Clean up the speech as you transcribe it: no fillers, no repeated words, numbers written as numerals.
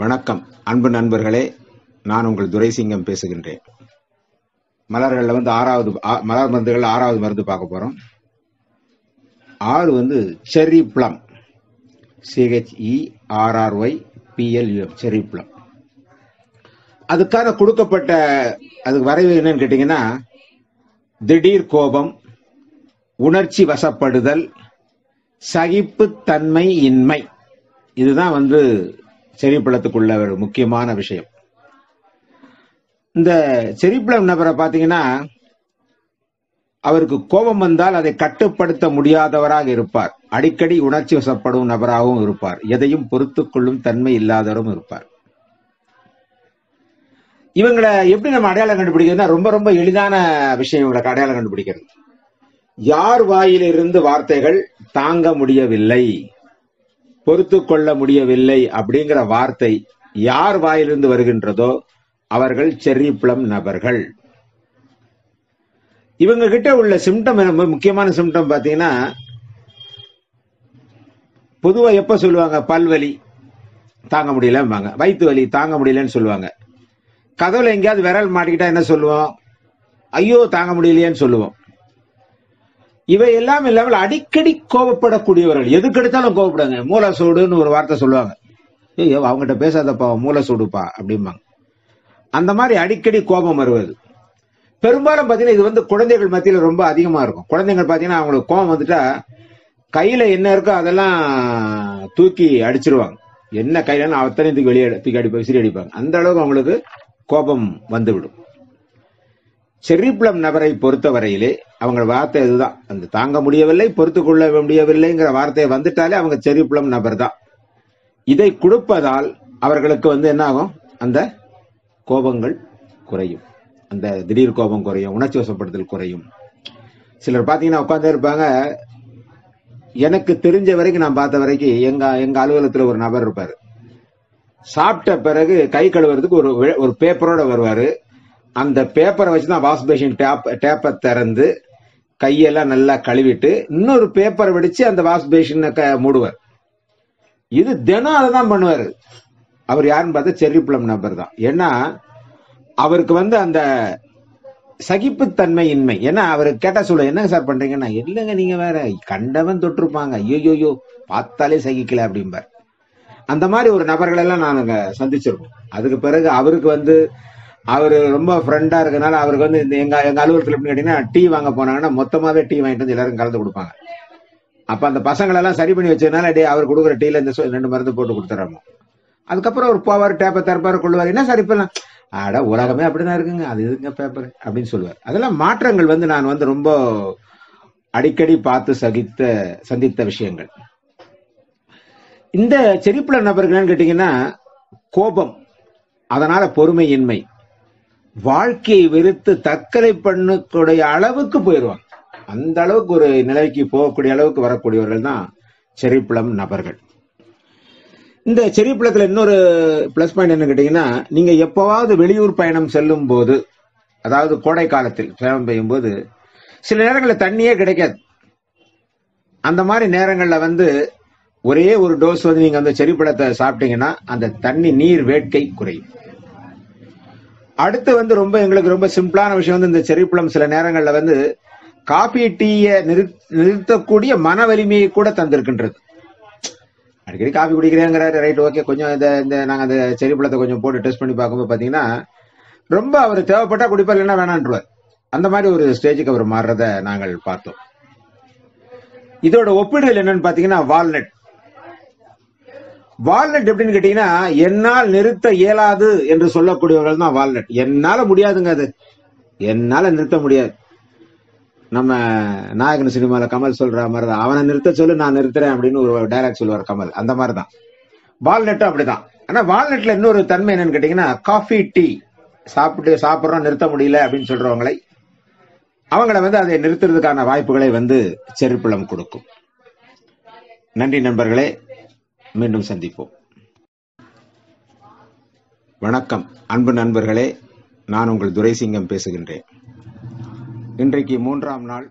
வணக்கம் அன்பு நண்பர்களே, நான் உங்கள் துரைசிங்கம் பேசுகின்றேன். மலர்களில் மலர் மருந்துகள் 6வது மருந்து பார்க்க போறோம். 6 cherry plum, CHERRYPLUM, cherry plum. அதுக்கான கொடுக்கப்பட்ட அதுக்கு வரைவு என்னன்னு கேட்டீங்கன்னா, திடீர் கோபம், உணர்ச்சி வசப்படுதல், சகிப்புத்தன்மை இன்மை. இதுதான் செர்ரி பிளத்துக்குள்ள ஒரு முக்கியமான விஷயம். இந்த செர்ரி பிளம் நபரை பார்த்தீங்கன்னா, அவருக்கு கோபம் வந்தால் அதை கட்டுப்படுத்த முடியாதவராக இருப்பார். அடிக்கடி உணர்ச்சி வசப்படும் நபராகவும் இருப்பார். எதையும் பொறுத்துக் கொள்ளும் தன்மை இல்லாதவரும் இருப்பார். இவங்களை எப்படி நம்ம அடையாளம் கண்டுபிடிக்கிறதுனா, ரொம்ப ரொம்ப எளிதான விஷயம். இவங்களுக்கு அடையாளம் கண்டுபிடிக்கிறது, யார் வாயிலிருந்து வார்த்தைகள் தாங்க முடியவில்லை, பொறுத்து கொள்ள முடியவில்லை அப்படிங்கிற வார்த்தை யார் வாயிலிருந்து வருகின்றதோ அவர்கள் செர்ரி பிளம் நபர்கள். இவங்க கிட்ட உள்ள சிம்டம், முக்கியமான சிம்டம் பாத்தீங்கன்னா, பொதுவா எப்ப சொல்லுவாங்க, பல்வலி தாங்க முடியலம்பாங்க, வயிற்று வலி தாங்க முடியலன்னு சொல்லுவாங்க. கதவுல எங்கேயாவது விரல் மாட்டிக்கிட்டா என்ன சொல்லுவோம், ஐயோ தாங்க முடியலையேன்னு சொல்லுவோம். இவை எல்லாம் இல்லாமல் அடிக்கடி கோபப்படக்கூடியவர்கள், எதுக்கு எடுத்தாலும் கோபப்படுங்க. மூல சூடுன்னு ஒரு வார்த்தை சொல்லுவாங்க, ஐயோ அவங்ககிட்ட பேசாதப்பா மூல சூடுப்பா அப்படிம்பாங்க. அந்த மாதிரி அடிக்கடி கோபம் வருவது பெரும்பாலும் பாத்தீங்கன்னா, இது குழந்தைகள் மத்தியில ரொம்ப அதிகமா இருக்கும். குழந்தைகள் பாத்தீங்கன்னா, அவங்களுக்கு கோபம் வந்துட்டா கையில என்ன இருக்கோ அதெல்லாம் தூக்கி அடிச்சிருவாங்க. என்ன கையில அத்தனை தூக்கி அடிப்பாங்க, விசிறி அடிப்பாங்க. அந்த அளவுக்கு அவங்களுக்கு கோபம் வந்துவிடும். செர்ரி பிளம் நபரை பொறுத்த வரையிலே அவங்க வார்த்தை இதுதான், அந்த தாங்க முடியவில்லை, பொறுத்து கொள்ள முடியவில்லைங்கிற வார்த்தையை வந்துட்டாலே அவங்க செர்ரி பிளம் நபர் தான். இதை கொடுப்பதால் அவர்களுக்கு என்ன ஆகும், அந்த கோபங்கள் குறையும், அந்த திடீர் கோபம் குறையும், உணர்ச்சி வசப்படுதல் குறையும். சிலர் பாத்தீங்கன்னா உட்கார்ந்தே இருப்பாங்க. எனக்கு தெரிஞ்ச வரைக்கும், நான் பார்த்த வரைக்கும், எங்க அலுவலகத்துல ஒரு நபர் இருப்பாரு. சாப்பிட்ட பிறகு கை கழுவுறதுக்கு ஒரு பேப்பரோட வருவாரு. அந்த பேப்பரை வச்சுதான் வாஷ் பேஷன் டேப்பை திறந்து கையெல்லாம் நல்லா கழுவிட்டு இன்னொரு பேப்பரை வெடிச்சு அந்த வாஷ் பேஷனை மூடுவார். இது தினம் அதை தான் பண்ணுவாரு. அவர் யாருன்னு பார்த்தா செர்ரி பிளம் நபர் தான். ஏன்னா அவருக்கு அந்த சகிப்புத்தன்மை இன்மை. ஏன்னா அவருக்கு கேட்டா சொல்ல, என்னங்க சார் பண்றீங்கன்னா, இல்லைங்க நீங்க வேற, கண்டவன் தொட்டிருப்பாங்க, ஐயோயோ பார்த்தாலே சகிக்கல அப்படிம்பார். அந்த மாதிரி ஒரு நபர்கள் எல்லாம் நாங்க சந்திச்சிருக்கோம். அதுக்கு பிறகு அவருக்கு அவரு ரொம்ப ஃப்ரெண்டா இருக்கனால அவருக்கு எங்க அலுவலகத்துல எப்படி கேட்டீங்கன்னா, டீ வாங்க போனாங்கன்னா மொத்தமாவே டீ வாங்கிட்டு வந்து எல்லாரும் கலந்து கொடுப்பாங்க. அப்ப அந்த பசங்களை எல்லாம் சரி பண்ணி வச்சதுனால அவர் கொடுக்குற டீல இந்த 2 மருந்து போட்டு கொடுத்துறாங்க. அதுக்கப்புறம் ஒரு போவார், டேப்பை திறப்பாரு, கொள்வார். என்ன சார் இப்பெல்லாம், ஆட உலகமே அப்படிதான் இருக்குங்க, அது எதுங்க பேப்பர் அப்படின்னு சொல்லுவார். அதெல்லாம் மாற்றங்கள் நான் ரொம்ப அடிக்கடி பார்த்து சந்தித்த விஷயங்கள். இந்த செர்ரி பிளம் நபர்கள் கேட்டீங்கன்னா, கோபம், அதனால பொறுமையின்மை, வாழ்க்கையை வெறுத்து தற்கொலை பண்ணக்கூடிய அளவுக்கு போயிடுவாங்க. அந்த அளவுக்கு ஒரு நிலைக்கு போகக்கூடிய அளவுக்கு வரக்கூடியவர்கள் தான் செர்ரி பிளம் நபர்கள். இந்த செர்ரி பிளத்துல இன்னொரு பிளஸ் பாயிண்ட் என்ன கேட்டீங்கன்னா, நீங்க எப்பவாவது வெளியூர் பயணம் செல்லும் போது, அதாவது கோடை காலத்தில் பயணம் பெய்யும் போது சில நேரங்களில் தண்ணியே கிடைக்காது. அந்த மாதிரி நேரங்கள்ல ஒரே ஒரு டோஸ் நீங்க செர்ரி பிளத்தை சாப்பிட்டீங்கன்னா அந்த தண்ணி நீர் வேட்கை குறையும். அடுத்து எங்களுக்கு ரொம்ப சிம்பிளான விஷயம் இந்த செர்ரி பிளம் சில நேரங்கள்ல காபி டீயை நிறுத்தக்கூடிய மன வலிமையை கூட தந்திருக்கின்றது. அடிக்கடி காபி குடிக்கிறேங்கிறாரு, ரைட், ஓகே, கொஞ்சம் நாங்க அந்த செர்ரி பிளத்தை கொஞ்சம் போட்டு டெஸ்ட் பண்ணி பார்க்கும்போது பாத்தீங்கன்னா, ரொம்ப அவர் தேவைப்பட்டா குடிப்பார், இல்லைன்னா வேணான்றுவார். அந்த மாதிரி ஒரு ஸ்டேஜுக்கு அவர் மாறுறத நாங்கள் பார்த்தோம். இதோட ஒப்பீடுகள் என்னன்னு பாத்தீங்கன்னா, வால்நட் எப்படின்னு கேட்டீங்கன்னா, என்னால் நிறுத்த இயலாது என்று சொல்லக்கூடியவர்கள் தான் வால்நட். என்னால முடியாதுங்க, அது என்னால நிறுத்த முடியாது. நம்ம நாயகன் சினிமால கமல் சொல்ற மாதிரிதான், அவனை நிறுத்த சொல்லு நான் நிறுத்துறேன் அப்படின்னு ஒரு டைலாக் சொல்லுவார் கமல். அந்த மாதிரிதான் வால்நட்டும் அப்படிதான். ஆனா வால்நட்ல இன்னொரு தன்மை என்னன்னு கேட்டீங்கன்னா, காஃபி டீ சாப்பிடுறோம் நிறுத்த முடியல அப்படின்னு சொல்றவங்களை அவங்கள அதை நிறுத்துறதுக்கான வாய்ப்புகளை செர்ரி பிளம் கொடுக்கும். நன்றி நண்பர்களே, மீண்டும் சந்திப்போம். வணக்கம் அன்பு நண்பர்களே, நான் உங்கள் துரைசிங்கம் பேசுகின்றேன். இன்றைக்கு 3ஆம் நாள்